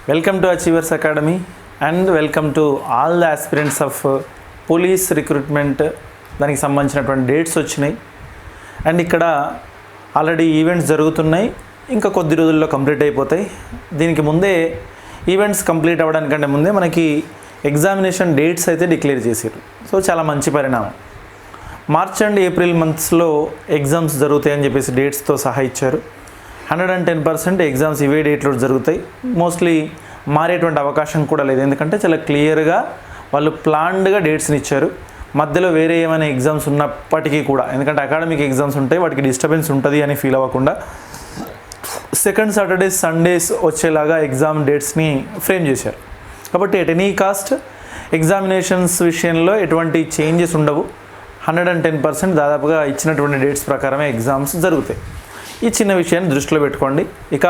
Welcome to Achievers Academy and welcome to all the aspirants of police recruitment. దానికి సంబంధించినటువంటి dates వచ్చినాయి and ఇక్కడ already events జరుగుతున్నాయి, ఇంకా కొద్ది రోజుల్లో కంప్లీట్ అయిపోతాయి. దీనికి ముందే ఈవెంట్స్ కంప్లీట్ అవ్వడానికంటే ముందే మనకి ఎగ్జామినేషన్ డేట్స్ అయితే డిక్లేర్ చేశారు. సో చాలా మంచి పరిణామం. మార్చ్ అండ్ ఏప్రిల్ మంత్స్లో ఎగ్జామ్స్ జరుగుతాయని చెప్పేసి డేట్స్తో సహా ఇచ్చారు. 110% ఎగ్జామ్స్ ఇవే డేట్లో జరుగుతాయి. మోస్ట్లీ మారేటువంటి అవకాశం కూడా లేదు, ఎందుకంటే చాలా క్లియర్గా వాళ్ళు ప్లాన్డ్గా డేట్స్ని ఇచ్చారు. మధ్యలో వేరే ఏమైనా ఎగ్జామ్స్ ఉన్నప్పటికీ కూడా, ఎందుకంటే అకాడమిక్ ఎగ్జామ్స్ ఉంటాయి, వాటికి డిస్టర్బెన్స్ ఉంటుంది అని ఫీల్ అవ్వకుండా సెకండ్ సాటర్డేస్ సండేస్ వచ్చేలాగా ఎగ్జామ్ డేట్స్ని ఫ్రేమ్ చేశారు. కాబట్టి ఎట్ ఎనీ కాస్ట్ ఎగ్జామినేషన్స్ విషయంలో ఎటువంటి చేంజెస్ ఉండవు. 110% దాదాపుగా ఇచ్చినటువంటి డేట్స్ ప్రకారమే ఎగ్జామ్స్ జరుగుతాయి. ఈ చిన్న విషయాన్ని దృష్టిలో పెట్టుకోండి. ఇక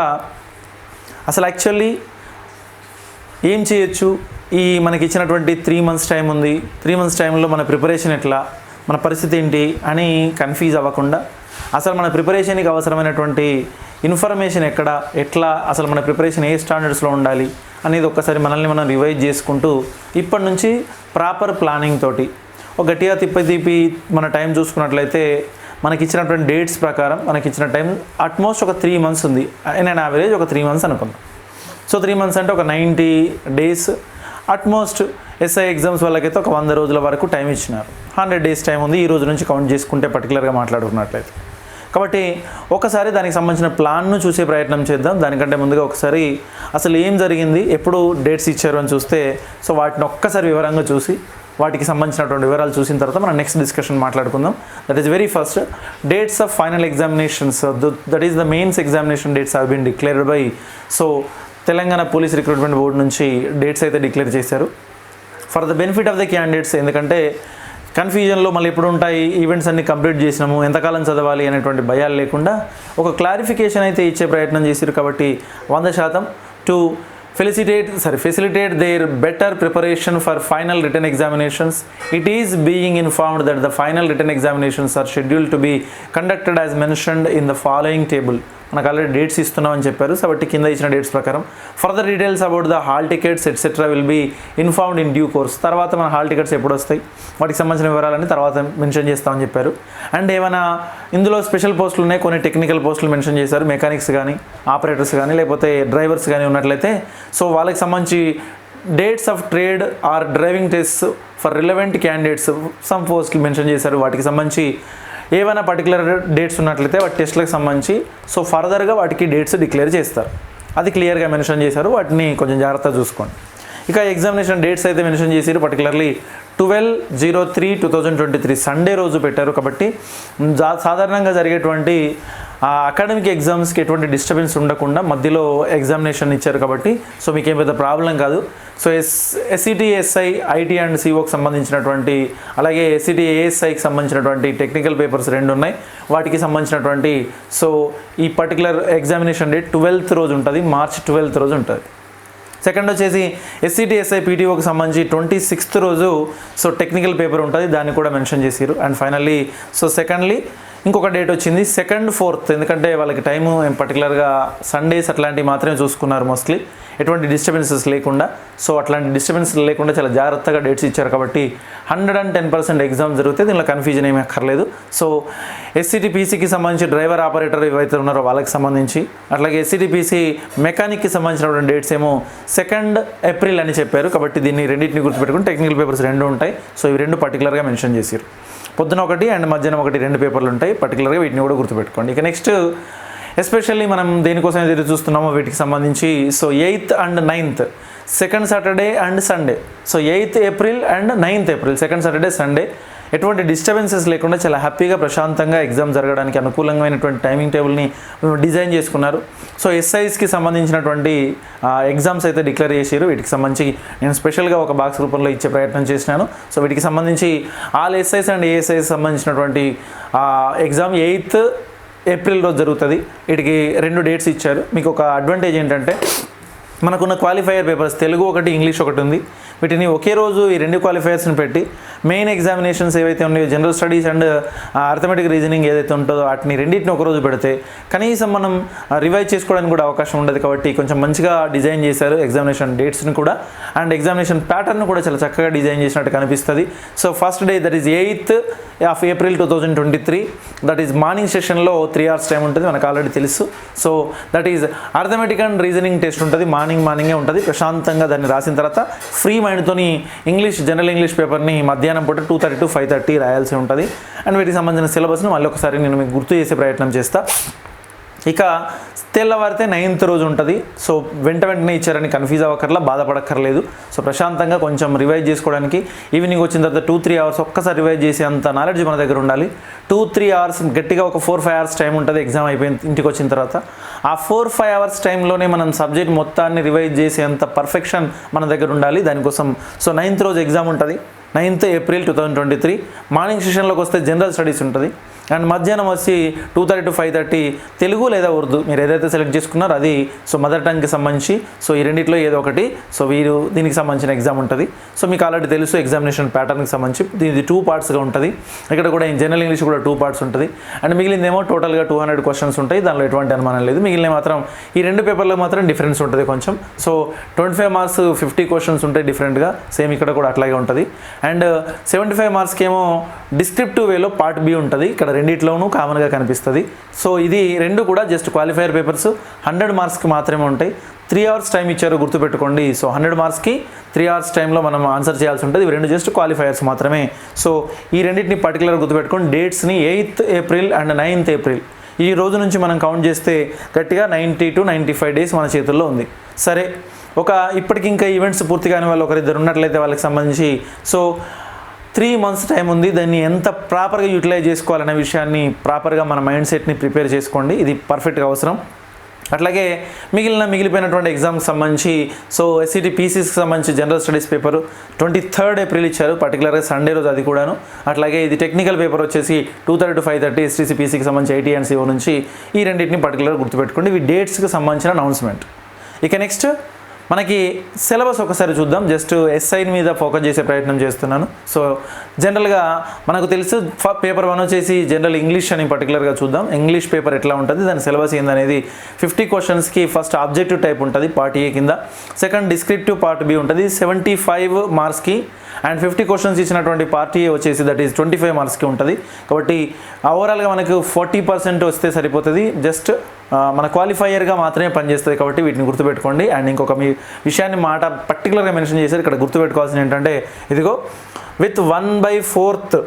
అసలు యాక్చువల్లీ ఏం చేయొచ్చు, ఈ మనకి ఇచ్చినటువంటి 3 months టైం ఉంది, 3 months టైంలో మన ప్రిపరేషన్ ఎట్లా, మన పరిస్థితి ఏంటి అని కన్ఫ్యూజ్ అవ్వకుండా అసలు మన ప్రిపరేషన్కి అవసరమైనటువంటి ఇన్ఫర్మేషన్ ఎట్లా, అసలు మన ప్రిపరేషన్ ఏ స్టాండర్డ్స్లో ఉండాలి అనేది ఒక్కసారి మనల్ని మనం రివైజ్ చేసుకుంటూ ఇప్పటి నుంచి ప్రాపర్ ప్లానింగ్ తోటి ఒక గట్టిగా తిప్పి మన టైం చూసుకున్నట్లయితే మనకి ఇచ్చినటువంటి డేట్స్ ప్రకారం మనకి ఇచ్చిన టైం అట్మోస్ట్ ఒక 3 months ఉంది. నేను యావరేజ్ ఒక 3 months అనుకున్నాను. సో 3 months అంటే ఒక 90 days అట్మోస్ట్. ఎస్ఐ ఎగ్జామ్స్ వాళ్ళకైతే ఒక 100 రోజుల వరకు టైం ఇచ్చినారు. 100 days టైం ఉంది ఈ రోజు నుంచి కౌంట్ చేసుకుంటే పర్టికులర్గా మాట్లాడుకున్నట్లయితే. కాబట్టి ఒకసారి దానికి సంబంధించిన ప్లాన్ను చూసే ప్రయత్నం చేద్దాం. దానికంటే ముందుగా ఒకసారి అసలు ఏం జరిగింది, ఎప్పుడు డేట్స్ ఇచ్చారు అని చూస్తే, సో వాటిని ఒక్కసారి వివరంగా చూసి వాటికి సంబంధించినటువంటి వివరాలు చూసిన తర్వాత మనం నెక్స్ట్ డిస్కషన్ మాట్లాడుకుందాం. That is very first dates of final examinations, that is the mains examination dates have been declared by Telangana police recruitment board నుంచి డేట్స్ అయితే డిక్లేర్ చేశారు for the benefit of the candidates. ఎందుకంటే కన్ఫ్యూజన్లో మళ్ళీ ఎప్పుడు ఉంటాయి, events అన్ని కంప్లీట్ చేసినాము, ఎంతకాలం చదవాలి అనేటువంటి భయాలు లేకుండా ఒక క్లారిఫికేషన్ అయితే ఇచ్చే ప్రయత్నం చేశారు. కాబట్టి 100% to facilitate their better preparation for final written examinations. It is being informed that the final written examinations are scheduled to be conducted as mentioned in the following table. మనకు ఆల్రెడీ డేట్స్ ఇస్తున్నామని చెప్పారు. కాబట్టి కింద ఇచ్చిన dates ప్రకారం further details about the hall tickets etcetera will be informed in due course. తర్వాత మన hall tickets ఎప్పుడు వస్తాయి, వాటికి సంబంధించిన వివరాలని తర్వాత మెన్షన్ చేస్తామని చెప్పారు. అండ్ ఏమైనా ఇందులో స్పెషల్ పోస్టులు ఉన్నాయి, కొన్ని టెక్నికల్ పోస్టులు మెన్షన్ చేశారు, మెకానిక్స్ కానీ ఆపరేటర్స్ కానీ లేకపోతే డ్రైవర్స్ కానీ ఉన్నట్లయితే సో వాళ్ళకి సంబంధించి dates of trade are driving test for relevant candidates some పోస్టులు మెన్షన్ చేశారు. వాటికి సంబంధించి ఏమైనా పర్టికులర్ డేట్స్ ఉన్నట్లయితే వాటి టెస్ట్లకు సంబంధించి సో ఫర్దర్గా వాటికి డేట్స్ డిక్లేర్ చేస్తారు. అది క్లియర్గా మెన్షన్ చేశారు, వాటిని కొంచెం జాగ్రత్తగా చూసుకోండి. ఇక ఎగ్జామినేషన్ డేట్స్ అయితే మెన్షన్ చేశారు. పర్టికులర్లీ 12/03/2023 సండే రోజు పెట్టారు. కాబట్టి సాధారణంగా జరిగేటువంటి అకాడమిక్ ఎగ్జామ్స్కి ఎటువంటి డిస్టర్బెన్స్ ఉండకుండా మధ్యలో ఎగ్జామినేషన్ ఇచ్చారు. కాబట్టి సో మీకేం పెద్ద ప్రాబ్లం కాదు. So SCT SI IT and సిఓకి సంబంధించినటువంటి, అలాగే ఎస్సిటి ఏఎస్ఐకి సంబంధించినటువంటి టెక్నికల్ పేపర్స్ 2 ఉన్నాయి. వాటికి సంబంధించినటువంటి సో ఈ పర్టికులర్ ఎగ్జామినేషన్ డేట్ 12th రోజు ఉంటుంది, March 12th రోజు ఉంటుంది. సెకండ్ వచ్చేసి ఎస్సిటి ఎస్ఐ పీటీఓకి సంబంధించి 26th రోజు సో టెక్నికల్ పేపర్ ఉంటుంది, దాన్ని కూడా మెన్షన్ చేశారు. అండ్ ఫైనల్లీ సో సెకండ్లీ ఇంకొక డేట్ వచ్చింది 2nd, 4th. ఎందుకంటే వాళ్ళకి టైము పర్టికులర్గా సండేస్ అట్లాంటివి మాత్రమే చూసుకున్నారు మోస్ట్లీ, ఎటువంటి డిస్టర్బెన్సెస్ లేకుండా. సో అట్లాంటి డిస్టర్బెన్స్ లేకుండా చాలా జాగ్రత్తగా డేట్స్ ఇచ్చారు. కాబట్టి 110% ఎగ్జామ్ జరిగితే దీనిలో కన్ఫ్యూజన్ ఏమీ అక్కర్లేదు. సో ఎస్సిటిపిసికి సంబంధించి డ్రైవర్ ఆపరేటర్ ఏవైతే ఉన్నారో వాళ్ళకి సంబంధించి, అట్లాగే ఎస్సిటిపిసి మెకానిక్కి సంబంధించినటువంటి డేట్స్ ఏమో 2nd April అని చెప్పారు. కాబట్టి దీన్ని రెండింటిని గుర్తుపెట్టుకుని టెక్నికల్ పేపర్స్ 2 ఉంటాయి. సో ఇవి 2 పర్టికులర్గా మెన్షన్ చేశారు. పొద్దున 1 అండ్ మధ్యాహ్నం 1 2 పేపర్లు ఉంటాయి. పర్టికులర్గా వీటిని కూడా గుర్తుపెట్టుకోండి. ఇక నెక్స్ట్ ఎస్పెషల్లీ మనం దేనికోసం ఎదురు చూస్తున్నామో వీటికి సంబంధించి so 8th and 9th second Saturday and Sunday. So 8th April and 9th April second Saturday Sunday ఎటువంటి డిస్టర్బెన్సెస్ లేకుండా చాలా హ్యాపీగా ప్రశాంతంగా ఎగ్జామ్ జరగడానికి అనుకూలమైనటువంటి టైమింగ్ టేబుల్ని డిజైన్ చేసుకున్నారు. సో ఎస్ఐస్కి సంబంధించినటువంటి ఎగ్జామ్స్ అయితే డిక్లేర్ చేశారు. వీటికి సంబంధించి నేను స్పెషల్గా ఒక బాక్స్ రూపంలో ఇచ్చే ప్రయత్నం చేసినాను. సో వీటికి సంబంధించి ఆల్ ఎస్ఐస్ అండ్ ఏఎస్ఐస్ సంబంధించినటువంటి ఎగ్జామ్ 8th April రోజు జరుగుతుంది. వీటికి 2 డేట్స్ ఇచ్చారు. మీకు ఒక అడ్వాంటేజ్ ఏంటంటే మనకున్న క్వాలిఫైయర్ పేపర్స్ తెలుగు ఒకటి, ఇంగ్లీష్ ఒకటి ఉంది. వీటిని ఒకే రోజు ఈ 2 క్వాలిఫైయర్స్ని పెట్టి మెయిన్ ఎగ్జామినేషన్స్ ఏవైతే ఉన్నాయో general studies and arithmetic reasoning ఏదైతే ఉంటుందో వాటిని రెండింటిని ఒకరోజు పెడితే కనీసం మనం రివైజ్ చేసుకోవడానికి కూడా అవకాశం ఉండదు. కాబట్టి కొంచెం మంచిగా డిజైన్ చేశారు ఎగ్జామినేషన్ డేట్స్ని కూడా అండ్ ఎగ్జామినేషన్ ప్యాటర్న్ కూడా చాలా చక్కగా డిజైన్ చేసినట్టు కనిపిస్తుంది. So first day that is 8th of April 2023, that is morning సెషన్లో 3 hours టైం ఉంటుంది, మనకు ఆల్రెడీ తెలుసు. So that is arithmetic and reasoning test ఉంటుంది, మార్నింగే ఉంటుంది. ప్రశాంతంగా దాన్ని రాసిన తర్వాత ఫ్రీ మైండ్తోని జనరల్ ఇంగ్లీష్ పేపర్ని మధ్యాహ్నం పూట 2:30 to 5:30 రాయాల్సి ఉంటుంది. అండ్ వీటికి సంబంధించిన సిలబస్ను మళ్ళీ ఒకసారి నేను మీకు గుర్తు చేసే ప్రయత్నం చేస్తాను. ఇక తెల్లవారితే 9th రోజు ఉంటుంది. సో వెంటనే ఇచ్చారని కన్ఫ్యూజ్ అవ్వక్కర్లా, బాధపడక్కర్లేదు. సో ప్రశాంతంగా కొంచెం రివైజ్ చేసుకోవడానికి ఈవినింగ్ వచ్చిన తర్వాత 2-3 hours ఒక్కసారి రివైజ్ చేసే అంత నాలెడ్జ్ మన దగ్గర ఉండాలి. 2-3 hours గట్టిగా ఒక 4-5 hours టైం ఉంటుంది ఎగ్జామ్ అయిపోయిన ఇంటికి వచ్చిన తర్వాత. ఆ 4-5 hours టైంలోనే మనం సబ్జెక్ట్ మొత్తాన్ని రివైజ్ చేసే అంత పర్ఫెక్షన్ మన దగ్గర ఉండాలి. దానికోసం సో 9th రోజు ఎగ్జామ్ ఉంటుంది, 9th April 2023. మార్నింగ్ సెషన్లోకి వస్తే జనరల్ స్టడీస్ ఉంటుంది అండ్ మధ్యాహ్నం వచ్చి 2:30 to 5:30 తెలుగు లేదా ఉర్దూ మీరు ఏదైతే సెలెక్ట్ చేసుకున్నారో అది. సో మదర్ టంగ్కి సంబంధించి సో ఈ రెండిట్లో ఏదో ఒకటి. సో దీనికి సంబంధించిన ఎగ్జామ్ ఉంటుంది. సో మీకు ఆల్రెడీ తెలుసు ఎగ్జామినేషన్ ప్యాటర్న్కి సంబంధించి ఇది 2 partsగా ఉంటుంది. ఇక్కడ కూడా జనరల్ ఇంగ్లీష్ కూడా 2 parts ఉంటుంది అండ్ మిగిలిందేమో టోటల్గా 200 questions ఉంటాయి. దానిలో ఎటువంటి అనుమానం లేదు. మిగిలిన మాత్రం ఈ 2 పేపర్లో మాత్రం డిఫరెన్స్ ఉంటుంది కొంచెం. సో 25 marks 50 questions ఉంటాయి డిఫరెంట్గా, సేమ్ ఇక్కడ కూడా అట్లాగే ఉంటుంది. అండ్ 75 marksకి ఏమో డిస్క్రిప్టివ్ వేలో పార్ట్ బి ఉంటుంది. ఇక్కడ రెండిట్లోనూ కామన్గా కనిపిస్తుంది. సో ఇది రెండు కూడా జస్ట్ క్వాలిఫైయర్ పేపర్స్, 100 marksకి మాత్రమే ఉంటాయి. 3 hours టైం ఇచ్చారు గుర్తుపెట్టుకోండి. సో 100 marksకి 3 hours టైంలో మనం ఆన్సర్ చేయాల్సి ఉంటుంది. ఇవి రెండు జస్ట్ క్వాలిఫైయర్స్ మాత్రమే. సో ఈ రెండింటిని పర్టికులర్ గుర్తుపెట్టుకోండి. డేట్స్ని 8th April and 9th April ఈ రోజు నుంచి మనం కౌంట్ చేస్తే గట్టిగా 90 to 95 days మన చేతుల్లో ఉంది. సరే, ఇప్పటికి ఇంకా ఈవెంట్స్ పూర్తి కాని వాళ్ళు ఒకరిద్దరు ఉన్నట్లయితే వాళ్ళకి సంబంధించి సో 3 months టైం ఉంది. దాన్ని ఎంత ప్రాపర్గా యూటిలైజ్ చేసుకోవాలనే విషయాన్ని ప్రాపర్గా మన మైండ్ సెట్ని ప్రిపేర్ చేసుకోండి. ఇది పర్ఫెక్ట్గా అవసరం. అట్లాగే మిగిలిపోయినటువంటి ఎగ్జామ్కి సంబంధించి సో SCT PCస్కి సంబంధించి general studies paper 23rd April ఇచ్చారు, పర్టికులర్గా సండే రోజు అది కూడాను. అట్లాగే ఇది టెక్నికల్ పేపర్ వచ్చేసి 2:30 to 5:30 STC PCకి సంబంధించి IT and CO నుంచి ఈ రెండింటిని పర్టికులర్గా గుర్తుపెట్టుకోండి. ఇవి డేట్స్కి సంబంధించిన అనౌన్స్మెంట్. ఇక నెక్స్ట్ మనకి సిలబస్ ఒకసారి చూద్దాం. జస్ట్ SI మీద ఫోకస్ చేసే ప్రయత్నం చేస్తున్నాను. సో జనరల్గా మనకు తెలుసు పేపర్ 1 వచ్చేసి జనరల్ ఇంగ్లీష్ అని పర్టికులర్గా చూద్దాం. ఇంగ్లీష్ పేపర్ ఎట్లా ఉంటుంది, దాని సిలబస్ ఏందనేది 50 questionsకి ఫస్ట్ ఆబ్జెక్టివ్ టైప్ ఉంటుంది పార్ట్ A కింద, సెకండ్ డిస్క్రిప్టివ్ పార్ట్ B ఉంటుంది 75 marksకి అండ్ 50 questions ఇచ్చినటువంటి పార్ట్ A వచ్చేసి దట్ ఈస్ 25 marksకి ఉంటుంది. కాబట్టి ఓవరాల్గా మనకు 40% వస్తే సరిపోతుంది. జస్ట్ మన క్వాలిఫైయర్గా మాత్రమే పనిచేస్తుంది. కాబట్టి వీటిని గుర్తుపెట్టుకోండి. అండ్ ఇంకొక మీ విషయాన్ని పర్టికులర్గా మెన్షన్ చేశారు ఇక్కడ గుర్తుపెట్టుకోవాల్సింది ఏంటంటే ఇదిగో with 1/4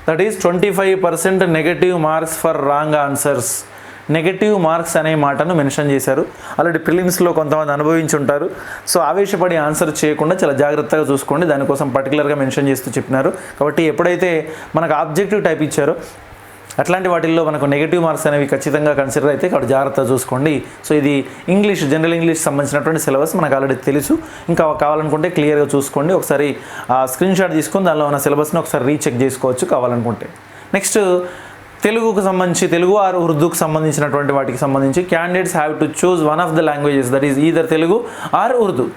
that is 25% negative marks for wrong answers. Negative marks అనే మాటను మెన్షన్ చేశారు. ఆల్రెడీ ప్రిలిమ్స్లో కొంతమంది అనుభవించి ఉంటారు. సో ఆవేశపడి ఆన్సర్ చేయకుండా చాలా జాగ్రత్తగా చూసుకోండి. దానికోసం పర్టికులర్గా మెన్షన్ చేస్తూ చెప్పినారు. కాబట్టి ఎప్పుడైతే మనకు ఆబ్జెక్టివ్ టైప్ ఇచ్చారో అట్లాంటి వాటిల్లో మనకు నెగటివ్ మార్క్స్ అనేవి ఖచ్చితంగా కన్సిడర్ అయితే కాబట్టి జాగ్రత్తగా చూసుకోండి. సో ఇది జనరల్ ఇంగ్లీష్ సంబంధించినటువంటి సిలబస్ మనకు ఆల్రెడీ తెలుసు. ఇంకా కావాలనుకుంటే క్లియర్గా చూసుకోండి. ఒకసారి స్క్రీన్ షాట్ తీసుకొని దానిలో ఉన్న సిలబస్ని ఒకసారి రీచెక్ చేసుకోవచ్చు కావాలనుకుంటే. నెక్స్ట్ తెలుగుకు సంబంధించి తెలుగు ఆర్ ఉర్దూకు సంబంధించినటువంటి వాటికి సంబంధించి candidates have to choose one of the languages that is either Telugu or Urdu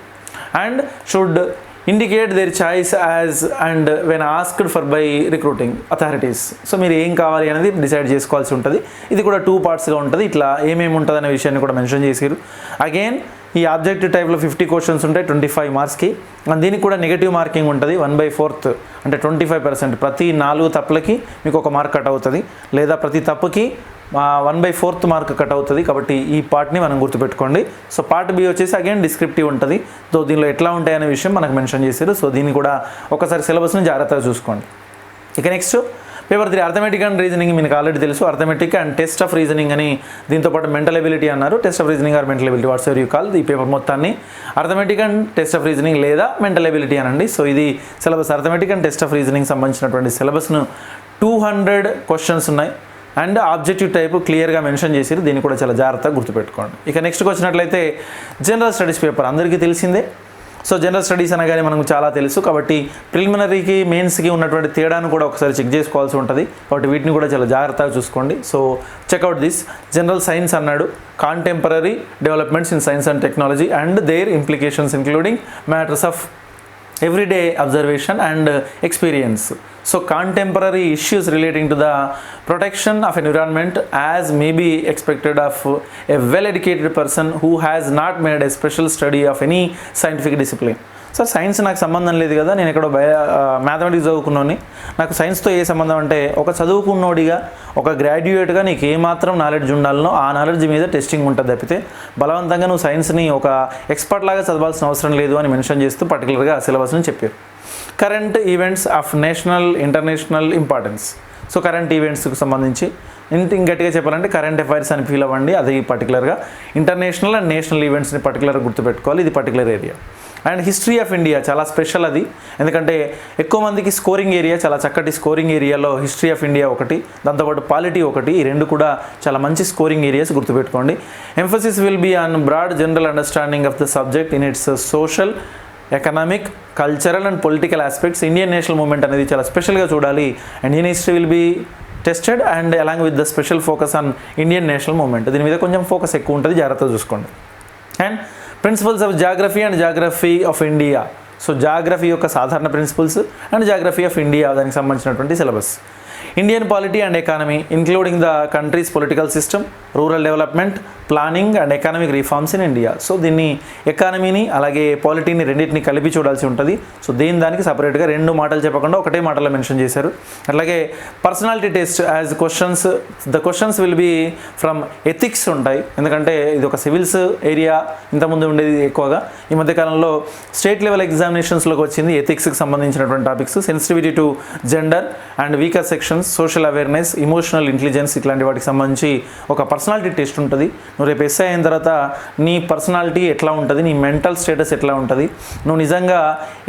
and should indicate their choice as and when asked for by recruiting authorities. So మీరు ఏం కావాలి అనేది డిసైడ్ చేసుకోవాల్సి ఉంటుంది. ఇది కూడా 2 partsగా ఉంటుంది. ఇట్లా ఏమేమి ఉంటుంది అనే విషయాన్ని కూడా మెన్షన్ చేశారు. అగైన్ ఈ ఆబ్జెక్టివ్ టైప్లో 50 questions ఉంటాయి 25 marksకి. దీనికి కూడా నెగటివ్ మార్కింగ్ ఉంటుంది 1/4 అంటే 25%. ప్రతి 4 తప్పులకి మీకు 1 mark కట్ అవుతుంది, లేదా ప్రతి తప్పుకి 1/4 mark కట్ అవుతుంది. కాబట్టి ఈ పార్ట్ని మనం గుర్తుపెట్టుకోండి. సో పార్ట్ B వచ్చేసి అగైన్ డిస్క్రిప్టివ్ ఉంటుంది. సో దీనిలో ఎట్లా ఉంటాయనే విషయం మనకు మెన్షన్ చేశారు. సో దీన్ని కూడా ఒకసారి సిలబస్ని జాగ్రత్తగా చూసుకోండి. ఇక next paper 3 arithmetic and reasoning మీకు ఆల్రెడీ తెలుసు. Arithmetic and test of reasoning అని, దీంతోపాటు మెంటల్ ఎబిలిటీ అన్నారు. Test of reasoning or mental ability whatsoever you call. ఈ పేపర్ మొత్తాన్ని arithmetic and test of reasoning లేదా మెంటల్ ఎబిలిటీ అనండి. So ఇది syllabus arithmetic and test of reasoning సంబంధించినటువంటి సిలబస్ను 200 questions ఉన్నాయి అండ్ ఆబ్జెక్టివ్ టైప్ క్లియర్గా మెన్షన్ చేశారు. దీన్ని కూడా చాలా జాగ్రత్తగా గుర్తుపెట్టుకోండి. ఇక నెక్స్ట్కి వచ్చినట్లయితే జనరల్ స్టడీస్ పేపర్ అందరికీ తెలిసిందే. సో జనరల్ స్టడీస్ అనగానే మనకు చాలా తెలుసు. కాబట్టి ప్రిలిమినరీకి మెయిన్స్కి ఉన్నటువంటి తేడాను కూడా ఒకసారి చెక్ చేసుకోవాల్సి ఉంటుంది. కాబట్టి వీటిని కూడా చాలా జాగ్రత్తగా చూసుకోండి. So check out this general science అన్నాడు, contemporary developments in science and technology and their implications including matters of everyday observation and experience. So contemporary issues relating to the protection of environment as may be expected of a well-educated person who has not made a special study of any scientific discipline. Sir science నాకు సంబంధం లేదు కదా, నేను ఇక్కడ mathematics చదువుకున్నాను, నాకు సైన్స్తో ఏ సంబంధం అంటే, ఒక చదువుకున్నోడిగా ఒక గ్రాడ్యుయేట్గా నీకు ఏమాత్రం నాలెడ్జ్ ఉండాలనో ఆ నాలెడ్జ్ మీద టెస్టింగ్ ఉంటుంది తప్పితే బలవంతంగా నువ్వు సైన్స్ని ఒక ఎక్స్పర్ట్ లాగా చదవాల్సిన అవసరం లేదు అని మెన్షన్ చేస్తూ పర్టికులర్గా సిలబస్ని చెప్పారు. Current events of national international importance. So current ఈవెంట్స్కి సంబంధించి గట్టిగా చెప్పాలంటే కరెంట్ అఫైర్స్ అని ఫీల్ అవ్వండి. అది పర్టికులర్గా ఇంటర్నేషనల్ అండ్ నేషనల్ ఈవెంట్స్ని పర్టికులర్గా గుర్తుపెట్టుకోవాలి. ఇది particular area. And history of India చాలా స్పెషల్ అది, ఎందుకంటే ఎక్కువ మందికి స్కోరింగ్ ఏరియా, చాలా చక్కటి స్కోరింగ్ ఏరియాలో హిస్టరీ ఆఫ్ ఇండియా ఒకటి, దాంతోపాటు పాలిటీ ఒకటి, ఈ రెండు కూడా చాలా మంచి స్కోరింగ్ ఏరియాస్ గుర్తుపెట్టుకోండి. Emphasis will be on broad general understanding of the subject in its social, economic, cultural and political aspects. Indian national movement అనేది చాలా స్పెషల్గా చూడాలి. And Indian history will be tested and along with the special focus on Indian national movement. దీని మీద కొంచెం focus ఎక్కువ ఉంటుంది, జాగ్రత్తగా చూసుకోండి. And principles of geography and geography of India. So geography యొక్క సాధారణ principles and geography of India దానికి సంబంధించినటువంటి syllabus. Indian polity and economy including the countries political system, rural development, planning and economic reforms in India. So దీన్ని ఎకానమీని అలాగే పాలిటీని రెండింటిని కలిపి చూడాల్సి ఉంటుంది. సో దానికి సపరేట్గా రెండు మాటలు చెప్పకుండా ఒకటే మాటలో మెన్షన్ చేశారు. అట్లాగే personality test as questions, the questions will be from ethics ఉంటాయి, ఎందుకంటే ఇది ఒక సివిల్స్ ఏరియా, ఇంతకుముందు ఉండేది ఎక్కువగా. ఈ మధ్యకాలంలో స్టేట్ లెవెల్ ఎగ్జామినేషన్స్లోకి వచ్చింది ఎథిక్స్కి సంబంధించినటువంటి topics, sensitivity to gender and weaker sections, social awareness, emotional intelligence, ఇట్లాంటి వాటికి సంబంధించి ఒక పర్సనాలిటీ టెస్ట్ ఉంటుంది. నువ్వు రేపు ఎస్ఐ అయిన తర్వాత నీ పర్సనాలిటీ ఎట్లా ఉంటుంది, నీ మెంటల్ స్టేటస్ ఎట్లా ఉంటుంది, నువ్వు నిజంగా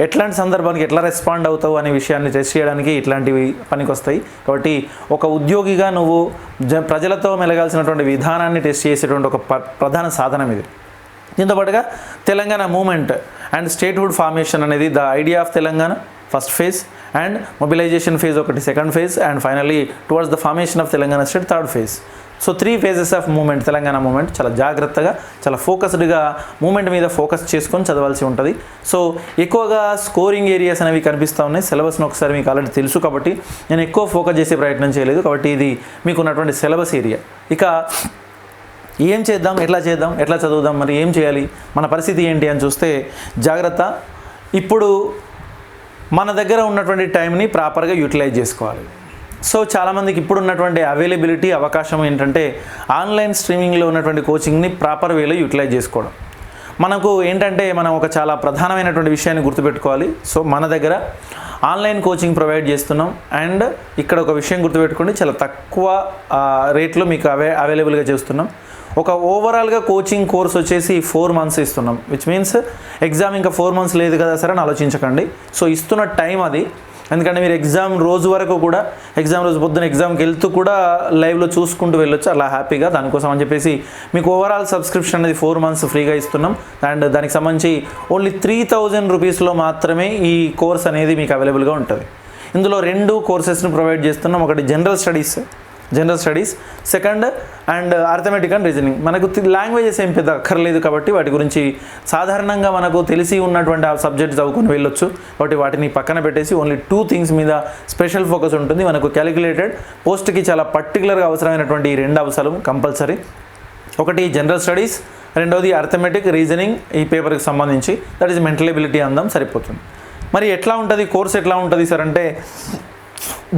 ఎట్లాంటి సందర్భానికి ఎట్లా రెస్పాండ్ అవుతావు అనే విషయాన్ని టెస్ట్ చేయడానికి ఇట్లాంటివి పనికి వస్తాయి. కాబట్టి ఒక ఉద్యోగిగా నువ్వు ప్రజలతో మెలగాల్సినటువంటి విధానాన్ని టెస్ట్ చేసేటువంటి ఒక ప్రధాన సాధనం ఇది. దీంతో పాటుగా Telangana movement and statehood formation అనేది the idea of Telangana first phase, and mobilization phase ఒకటి second phase, and finally towards the formation of Telangana state third phase. So 3 phases of movement, Telangana movement. చాలా జాగ్రత్తగా చాలా ఫోకస్డ్గా మూమెంట్ మీద ఫోకస్ చేసుకొని చదవాల్సి ఉంటుంది. సో ఎక్కువగా స్కోరింగ్ ఏరియాస్ అనేవి కనిపిస్తూ ఉన్నాయి. సిలబస్ను ఒకసారి మీకు ఆల్రెడీ తెలుసు కాబట్టి నేను ఎక్కువ ఫోకస్ చేసే ప్రయత్నం చేయలేదు. కాబట్టి ఇది మీకు ఉన్నటువంటి సిలబస్ ఏరియా. ఇక ఏం చేద్దాం, ఎట్లా చదువుదాం, మరి ఏం చేయాలి, మన పరిస్థితి ఏంటి అని చూస్తే జాగ్రత్త. ఇప్పుడు మన దగ్గర ఉన్నటువంటి టైంని ప్రాపర్గా యూటిలైజ్ చేసుకోవాలి. సో చాలామందికి ఇప్పుడు ఉన్నటువంటి అవైలబిలిటీ, అవకాశం ఏంటంటే ఆన్లైన్ స్ట్రీమింగ్లో ఉన్నటువంటి కోచింగ్ని ప్రాపర్ వేలో యూటిలైజ్ చేసుకోవడం. మనకు ఏంటంటే మనం ఒక చాలా ప్రధానమైనటువంటి విషయాన్ని గుర్తుపెట్టుకోవాలి. సో మన దగ్గర ఆన్లైన్ కోచింగ్ ప్రొవైడ్ చేస్తున్నాం. అండ్ ఇక్కడ ఒక విషయం గుర్తుపెట్టుకోండి, చాలా తక్కువ రేట్లో మీకు అవైలబుల్గా చేస్తున్నాం. ఒక ఓవరాల్గా కోచింగ్ కోర్స్ వచ్చేసి 4 months ఇస్తున్నాం, విచ్ మీన్స్ ఎగ్జామ్ ఇంకా 4 months లేదు కదా సార్ అని ఆలోచించకండి. సో ఇస్తున్న టైం అది, ఎందుకంటే మీరు ఎగ్జామ్ రోజు వరకు కూడా, ఎగ్జామ్ రోజు పొద్దున్న ఎగ్జామ్కి వెళ్తూ కూడా లైవ్లో చూసుకుంటూ వెళ్ళొచ్చు అలా హ్యాపీగా. దానికోసం అని చెప్పేసి మీకు ఓవరాల్ సబ్స్క్రిప్షన్ అనేది 4 months ఫ్రీగా ఇస్తున్నాం. అండ్ దానికి సంబంధించి ఓన్లీ 3000 రూపీస్లో మాత్రమే ఈ కోర్స్ అనేది మీకు అవైలబుల్గా ఉంటుంది. ఇందులో 2 కోర్సెస్ని ప్రొవైడ్ చేస్తున్నాం. ఒకటి general studies, second and arithmetic and reasoning. మనకు లాంగ్వేజెస్ ఏం పెద్ద అక్కర్లేదు కాబట్టి వాటి గురించి సాధారణంగా మనకు తెలిసి ఉన్నటువంటి ఆ సబ్జెక్ట్ చదువుకొని వెళ్ళొచ్చు. కాబట్టి వాటిని పక్కన పెట్టేసి ఓన్లీ 2 things మీద స్పెషల్ ఫోకస్ ఉంటుంది. మనకు క్యాలిక్యులేటెడ్ పోస్ట్కి చాలా పర్టికులర్గా అవసరమైనటువంటి ఈ 2 అవసరం కంపల్సరీ. ఒకటి జనరల్ స్టడీస్, రెండోది అర్థమెటిక్, రీజనింగ్. ఈ పేపర్కి సంబంధించి దట్ ఈస్ మెంటల్ ఎబిలిటీ అందాం సరిపోతుంది. మరి ఎట్లా ఉంటుంది కోర్స్, ఎట్లా ఉంటుంది సార్ అంటే,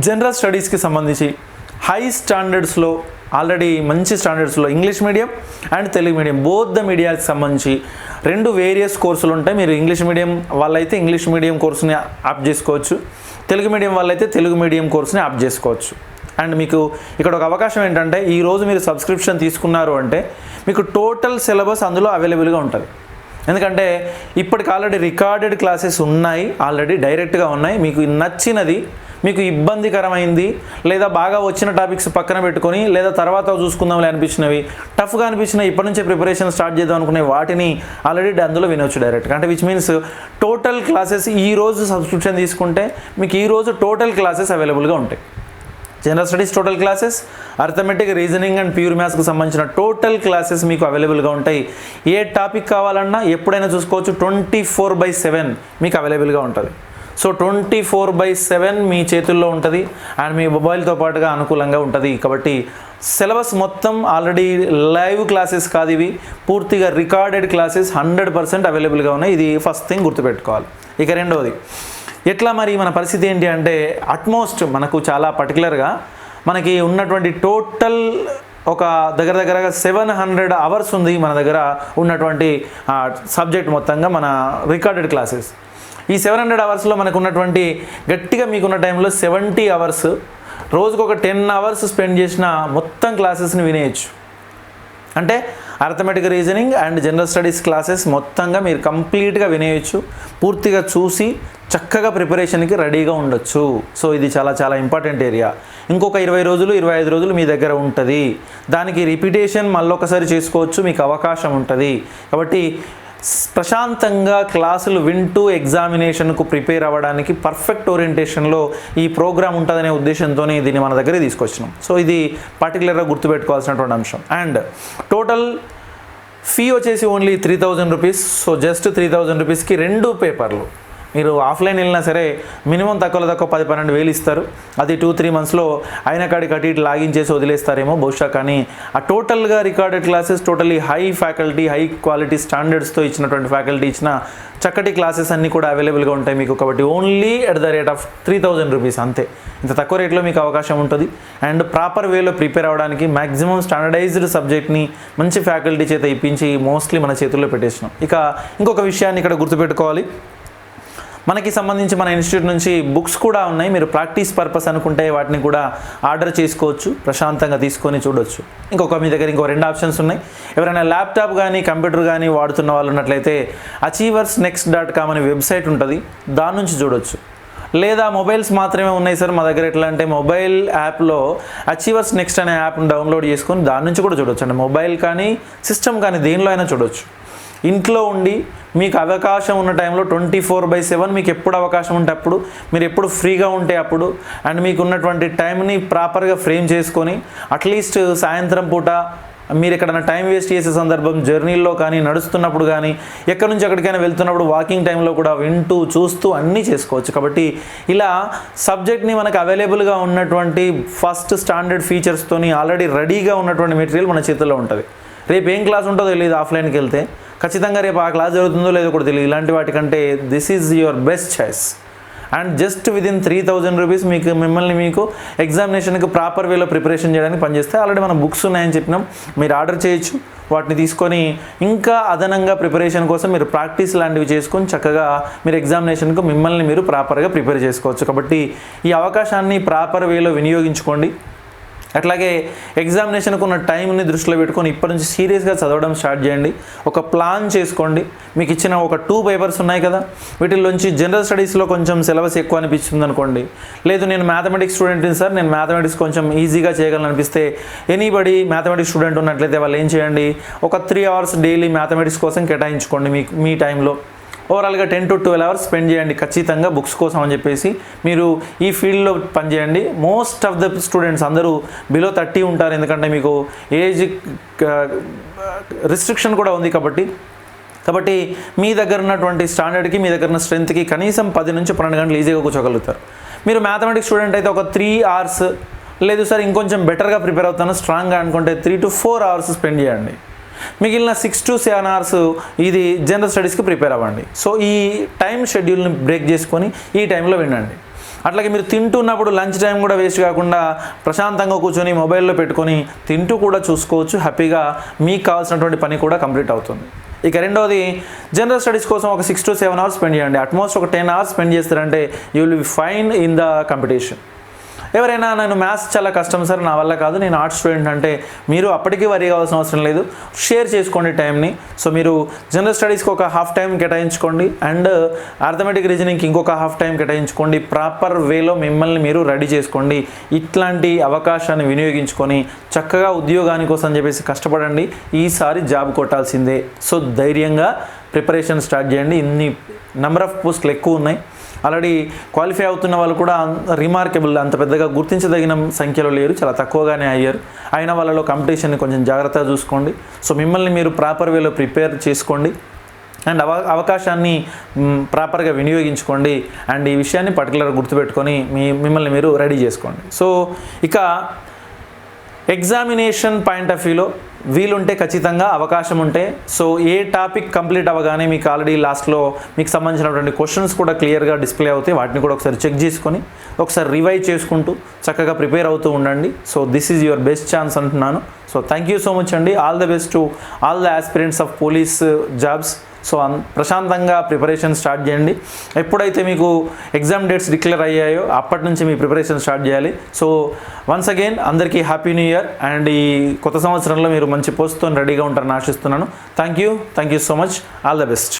జనరల్ స్టడీస్కి సంబంధించి హై స్టాండర్డ్స్లో, ఆల్రెడీ మంచి స్టాండర్డ్స్లో English medium and Telugu medium both the మీడియాకి సంబంధించి 2 వేరియస్ కోర్సులు ఉంటాయి. మీరు ఇంగ్లీష్ మీడియం వాళ్ళైతే ఇంగ్లీష్ మీడియం కోర్సుని ఆప్ చేసుకోవచ్చు, తెలుగు మీడియం వాళ్ళైతే తెలుగు మీడియం కోర్సుని ఆప్ చేసుకోవచ్చు. అండ్ మీకు ఇక్కడ ఒక అవకాశం ఏంటంటే, ఈరోజు మీరు సబ్స్క్రిప్షన్ తీసుకున్నారు అంటే మీకు టోటల్ సిలబస్ అందులో అవైలబుల్గా ఉంటుంది. ఎందుకంటే ఇప్పటికి ఆల్రెడీ రికార్డెడ్ క్లాసెస్ ఉన్నాయి, ఆల్రెడీ డైరెక్ట్గా ఉన్నాయి. మీకు నచ్చినది, మీకు ఇబ్బందికరమైంది లేదా బాగా వచ్చిన టాపిక్స్ పక్కన పెట్టుకొని, లేదా తర్వాత చూసుకుందాంలే అనిపించినవి, టఫ్గా అనిపించినవి, ఇప్పటి నుంచే ప్రిపరేషన్ స్టార్ట్ చేద్దాం అనుకునే వాటిని ఆల్రెడీ అందులో వినొచ్చు డైరెక్ట్గా. అంటే విచ్ మీన్స్ టోటల్ క్లాసెస్ ఈరోజు సబ్స్క్రిప్షన్ తీసుకుంటే మీకు ఈరోజు టోటల్ క్లాసెస్ అవైలబుల్గా ఉంటాయి. General studies total classes, arithmetic, reasoning and pure మ్యాథ్స్కి సంబంధించిన టోటల్ క్లాసెస్ మీకు అవైలబుల్గా ఉంటాయి. ఏ టాపిక్ కావాలన్నా ఎప్పుడైనా చూసుకోవచ్చు. 24/7 మీకు అవైలబుల్గా ఉంటుంది. సో 24/7 మీ చేతుల్లో ఉంటుంది అండ్ మీ మొబైల్తో పాటుగా అనుకూలంగా ఉంటుంది. కాబట్టి సిలబస్ మొత్తం ఆల్రెడీ లైవ్ క్లాసెస్ కాదు, ఇవి పూర్తిగా రికార్డెడ్ క్లాసెస్ 100% అవైలబుల్గా ఉన్నాయి. ఇది ఫస్ట్ థింగ్ గుర్తుపెట్టుకోవాలి. ఇక రెండవది, ఎట్లా మరి మన పరిస్థితి ఏంటి అంటే, అట్మోస్ట్ మనకు చాలా పర్టికులర్గా మనకి ఉన్నటువంటి టోటల్ ఒక దగ్గరగా 700 అవర్స్ ఉంది మన దగ్గర ఉన్నటువంటి సబ్జెక్ట్ మొత్తంగా మన రికార్డెడ్ క్లాసెస్. ఈ 700 అవర్స్లో మనకు ఉన్నటువంటి గట్టిగా మీకున్న టైంలో 70 అవర్స్, రోజుకు ఒక 10 అవర్స్ స్పెండ్ చేసిన మొత్తం క్లాసెస్ని వినేయచ్చు. అంటే arithmetic, reasoning and general studies classes మొత్తంగా మీరు కంప్లీట్గా వినేయచ్చు, పూర్తిగా చూసి చక్కగా ప్రిపరేషన్కి రెడీగా ఉండొచ్చు. సో ఇది చాలా చాలా ఇంపార్టెంట్ ఏరియా. ఇంకొక 20 రోజులు 25 రోజులు మీ దగ్గర ఉంటుంది. దానికి రిపీటేషన్ మళ్ళొకసారి చేసుకోవచ్చు, మీకు అవకాశం ఉంటుంది. కాబట్టి ప్రశాంతంగా క్లాసులు వింటూ ఎగ్జామినేషన్కు ప్రిపేర్ అవ్వడానికి పర్ఫెక్ట్ ఓరియంటేషన్లో ఈ ప్రోగ్రామ్ ఉంటుందనే ఉద్దేశంతోనే దీన్ని మన దగ్గర తీసుకొచ్చినాం. సో ఇది పర్టికులర్గా గుర్తుపెట్టుకోవాల్సినటువంటి అంశం. అండ్ టోటల్ ఫీ వచ్చేసి ఓన్లీ 3000 రూపీస్. సో జస్ట్ 3000 రూపీస్కి 2 పేపర్లు. మీరు ఆఫ్లైన్ వెళ్ళినా సరే మినిమం తక్కువ 10-12 వేలు ఇస్తారు. అది 2-3 మంత్స్లో అయిన కాడికి అటు ఇటు లాగిన్ చేసి వదిలేస్తారేమో బహుశా. కానీ ఆ టోటల్గా recorded classes, totally high faculty, high quality స్టాండర్డ్స్తో ఇచ్చినటువంటి ఫ్యాకల్టీ ఇచ్చిన చక్కటి క్లాసెస్ అన్నీ కూడా అవైలబుల్గా ఉంటాయి మీకు. కాబట్టి only at the rate of 3000 rupees అంతే. ఇంత తక్కువ రేట్లో మీకు అవకాశం ఉంటుంది. అండ్ ప్రాపర్ వేలో ప్రిపేర్ అవ్వడానికి మ్యాక్సిమం స్టాండర్డైజ్డ్ సబ్జెక్ట్ని మంచి ఫ్యాకల్టీ చేత ఇప్పించి మోస్ట్లీ మన చేతుల్లో పెట్టేసినాం. ఇక ఇంకొక విషయాన్ని ఇక్కడ గుర్తుపెట్టుకోవాలి, మనకి సంబంధించి మన ఇన్స్టిట్యూట్ నుంచి బుక్స్ కూడా ఉన్నాయి. మీరు ప్రాక్టీస్ పర్పస్ అనుకుంటే వాటిని కూడా ఆర్డర్ చేసుకోవచ్చు, ప్రశాంతంగా తీసుకొని చూడొచ్చు. మీ దగ్గర ఇంకో 2 ఆప్షన్స్ ఉన్నాయి. ఎవరైనా ల్యాప్టాప్ కానీ కంప్యూటర్ కానీ వాడుతున్న వాళ్ళు ఉన్నట్లయితే achieversnext.com అనే వెబ్సైట్ ఉంటుంది, దాని నుంచి చూడొచ్చు. లేదా మొబైల్స్ మాత్రమే ఉన్నాయి సార్ మా దగ్గర, ఎట్లా అంటే మొబైల్ యాప్లో అచీవర్స్ నెక్స్ట్ అనే యాప్ని డౌన్లోడ్ చేసుకొని దాని నుంచి కూడా చూడొచ్చు. అంటే మొబైల్ కానీ సిస్టమ్ కానీ దేనిలో అయినా చూడొచ్చు. ఇంట్లో ఉండి మీకు అవకాశం ఉన్న టైంలో 24/7 మీకు ఎప్పుడు అవకాశం ఉంటే అప్పుడు, మీరు ఎప్పుడు ఫ్రీగా ఉంటే అప్పుడు, అండ్ మీకు ఉన్నటువంటి టైంని ప్రాపర్గా ఫ్రేమ్ చేసుకొని అట్లీస్ట్ సాయంత్రం పూట మీరు ఎక్కడైనా టైం వేస్ట్ చేసే సందర్భం, జర్నీల్లో కానీ, నడుస్తున్నప్పుడు కానీ, ఎక్కడి నుంచి ఎక్కడికైనా వెళ్తున్నప్పుడు వాకింగ్ టైంలో కూడా వింటూ చూస్తూ అన్నీ చేసుకోవచ్చు. కాబట్టి ఇలా సబ్జెక్ట్ని మనకు అవైలబుల్గా ఉన్నటువంటి ఫస్ట్ స్టాండర్డ్ ఫీచర్స్తోని ఆల్రెడీ రెడీగా ఉన్నటువంటి మెటీరియల్ మన చేతుల్లో ఉంటుంది. రేపు ఏం క్లాస్ ఉంటుందో తెలియదు, ఆఫ్లైన్కి వెళ్తే ఖచ్చితంగా రేపు ఆ క్లాస్ జరుగుతుందో లేదో కూడా తెలియదు. ఇలాంటి వాటికంటే this is your best choice. And just within 3000 rupees మీకు ఎగ్జామినేషన్కి ప్రాపర్ వేలో ప్రిపరేషన్ చేయడానికి పనిచేస్తాయి. ఆల్రెడీ మన బుక్స్ ఉన్నాయని చెప్పినాం, మీరు ఆర్డర్ చేయొచ్చు. వాటిని తీసుకొని ఇంకా అదనంగా ప్రిపరేషన్ కోసం మీరు ప్రాక్టీస్ లాంటివి చేసుకొని చక్కగా మీరు ఎగ్జామినేషన్కు మిమ్మల్ని మీరు ప్రాపర్గా ప్రిపేర్ చేసుకోవచ్చు. కాబట్టి ఈ అవకాశాన్ని ప్రాపర్ వేలో వినియోగించుకోండి. అట్లాగే ఎగ్జామినేషన్కు ఉన్న టైంని దృష్టిలో పెట్టుకొని ఇప్పటి నుంచి సీరియస్గా చదవడం స్టార్ట్ చేయండి. ఒక ప్లాన్ చేసుకోండి. మీకు ఇచ్చిన ఒక 2 పేపర్స్ ఉన్నాయి కదా, వీటిల్లోంచి జనరల్ స్టడీస్లో కొంచెం సిలబస్ ఎక్కువ అనిపిస్తుంది అనుకోండి, లేదు నేను మ్యాథమెటిక్స్ స్టూడెంట్ని సార్, నేను మ్యాథమెటిక్స్ కొంచెం ఈజీగా చేయగలను అనిపిస్తే, ఎనీబడి మ్యాథమెటిక్స్ స్టూడెంట్ ఉన్నట్లయితే వాళ్ళు ఏం చేయండి, ఒక 3 అవర్స్ డైలీ మ్యాథమెటిక్స్ కోసం కేటాయించుకోండి. మీ టైంలో ఓవరాల్గా 10 to 12 అవర్స్ స్పెండ్ చేయండి ఖచ్చితంగా బుక్స్ కోసం అని చెప్పేసి. మీరు ఈ ఫీల్డ్లో పనిచేయండి. మోస్ట్ ఆఫ్ ద స్టూడెంట్స్ అందరూ బిలో 30 ఉంటారు, ఎందుకంటే మీకు ఏజ్ రిస్ట్రిక్షన్ కూడా ఉంది. కాబట్టి మీ దగ్గర ఉన్నటువంటి స్టాండర్డ్కి, మీ దగ్గర ఉన్న స్ట్రెంత్కి కనీసం 10 నుంచి 12 గంటలు ఈజీగా కూర్చోగలుగుతారు. మీరు మ్యాథమెటిక్స్ స్టూడెంట్ అయితే ఒక 3 అవర్స్, లేదు సార్ ఇంకొంచెం బెటర్గా ప్రిపేర్ అవుతాను స్ట్రాంగ్గా అనుకుంటే 3 to 4 అవర్స్ స్పెండ్ చేయండి. మిగిలిన 6 to 7 అవర్స్ ఇది జనరల్ స్టడీస్కి ప్రిపేర్ అవ్వండి. సో ఈ టైం షెడ్యూల్ని బ్రేక్ చేసుకొని ఈ టైంలో వినండి. అట్లాగే మీరు తింటున్నప్పుడు లంచ్ టైం కూడా వేస్ట్ కాకుండా ప్రశాంతంగా కూర్చొని మొబైల్లో పెట్టుకొని తింటూ కూడా చూసుకోవచ్చు. హ్యాపీగా మీకు కావాల్సినటువంటి పని కూడా కంప్లీట్ అవుతుంది. ఇక రెండవది, జనరల్ స్టడీస్ కోసం ఒక 6 to 7 అవర్స్ స్పెండ్ చేయండి. అట్మోస్ట్ ఒక 10 అవర్స్ స్పెండ్ చేస్తారంటే you will be fine in the competition. ఎవరైనా నేను మ్యాథ్స్ చాలా కష్టం సార్, నా వల్ల కాదు, నేను ఆర్ట్స్ స్టూడెంట్ అంటే మీరు అప్పటికీ వరీ కావాల్సిన అవసరం లేదు. షేర్ చేసుకోండి టైంని. సో మీరు జనరల్ స్టడీస్కి ఒక హాఫ్ టైం కేటాయించుకోండి, అండ్ అర్థమెటిక్ రీజనింగ్కి ఇంకొక హాఫ్ టైం కేటాయించుకోండి. ప్రాపర్ వేలో మిమ్మల్ని మీరు రెడీ చేసుకోండి. ఇట్లాంటి అవకాశాన్ని వినియోగించుకొని చక్కగా ఉద్యోగాని కోసం చెప్పేసి కష్టపడండి. ఈసారి జాబ్ కొట్టాల్సిందే. సో ధైర్యంగా ప్రిపరేషన్ స్టార్ట్ చేయండి. ఇన్ని నెంబర్ ఆఫ్ పోస్టులు ఎక్కువ ఉన్నాయి. ఆల్రెడీ క్వాలిఫై అవుతున్న వాళ్ళు కూడా రిమార్కబుల్, అంత పెద్దగా గుర్తించదగిన సంఖ్యలో లేరు, చాలా తక్కువగానే అయ్యారు. అయిన వాళ్ళలో కాంపిటీషన్ని కొంచెం జాగ్రత్తగా చూసుకోండి. సో మిమ్మల్ని మీరు ప్రాపర్ వేలో ప్రిపేర్ చేసుకోండి అండ్ అవకాశాన్ని ప్రాపర్గా వినియోగించుకోండి. అండ్ ఈ విషయాన్ని పర్టికులర్గా గుర్తుపెట్టుకొని మిమ్మల్ని మీరు రెడీ చేసుకోండి. సో ఇక ఎగ్జామినేషన్ పాయింట్ ఆఫ్ వ్యూలో వీలుంటే ఖచ్చితంగా అవకాశం ఉంటే, సో ఏ టాపిక్ కంప్లీట్ అవ్వగానే మీకు ఆల్రెడీ లాస్ట్లో మీకు సంబంధించినటువంటి క్వశ్చన్స్ కూడా క్లియర్గా డిస్ప్లే అవుతాయి. వాటిని కూడా ఒకసారి చెక్ చేసుకొని ఒకసారి రివైజ్ చేసుకుంటూ చక్కగా ప్రిపేర్ అవుతూ ఉండండి. So this is your best chance అంటున్నాను. So thank you so much అండి. All the best to all the aspirants of police jobs. So ప్రశాంతంగా ప్రిపరేషన్ స్టార్ట్ చేయండి. ఎప్పుడైతే మీకు ఎగ్జామ్ డేట్స్ డిక్లేర్ అయ్యాయో అప్పటి నుంచి మీ ప్రిపరేషన్ స్టార్ట్ చేయాలి. సో వన్స్ అగైన్ అందరికీ హ్యాపీ న్యూ ఇయర్ అండ్ ఈ కొత్త సంవత్సరంలో మీరు మంచి పోస్ట్తో రెడీగా ఉంటారని ఆశిస్తున్నాను. Thank you so much. All the best.